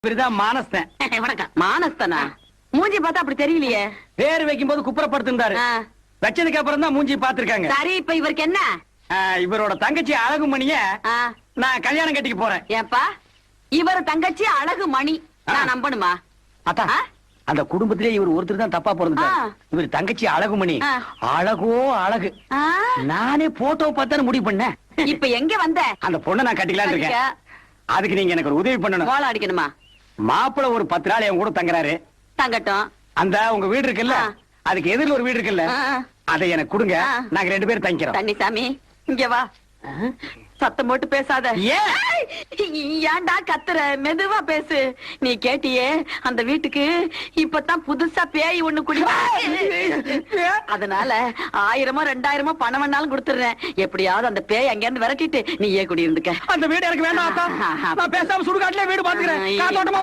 இவருதான் மானஸ்தன். வணக்கம். மானஸ்தனா? மூஞ்சி பார்த்தா அப்படி தெரியலையே. பேர் வைக்கும் போது குப்புறப்படுத்திருந்தாரு. வச்சதுக்கு அப்புறம் தான் மூஞ்சி பாத்துருக்காங்க. சரி, இப்ப இவருக்கு என்ன? இவரோட தங்கச்சி அழகுமணிய நான் கல்யாணம் கட்டிக்க போறேன். ஏப்பா, இவர் தங்கச்சி அழகு மணி நான் நம்பணுமா? அத்தா, அந்த குடும்பத்திலே இவர் ஒருத்தர் தான் தப்பா பிறந்தார். இவர் தங்கச்சி அழகுமணி அழகோ அழகு. நானே போட்டோ பார்த்தா முடிவு பண்ணேன். இப்ப எங்க வந்த? அந்த பொண்ணை நான் கட்டிக்கலாம்னு இருக்கேன். அதுக்கு நீங்க எனக்கு ஒரு உதவி பண்ணணும். கோலம் அடிக்கணுமா? மாப்பிள்ள ஒரு 10 நாள் என் கூட தங்குறாரு. தங்கட்டும். அந்த உங்க வீடு இருக்குல்ல, அதுக்கு எதிரில் ஒரு வீடு இருக்குல்ல, அதை எனக்கு கொடுங்க. நாங்க 2 பேரும் தங்கிக்கிறோம். தண்ணிசாமி, இங்க வா. சத்தம் போட்டு பேசாத. ஏன்டா கத்துற? மெதுவா பேசு. நீ கேட்டியே, அந்த வீட்டுக்கு இப்பதான் புதுசா பேய் ஒண்ணு குடி. அதனால 1000மோ 2000மோ பணம் வேணாலும் கொடுத்துறேன். எப்படியாவது அந்த பேய் அங்க இருந்து விரட்டிட்டு நீயே குடி இருந்துக்க. அந்த வீடு எனக்கு வேண்டாம். நான் பேசாம சுடுகாட்டுல வீடு பாத்துக்கிறேன்.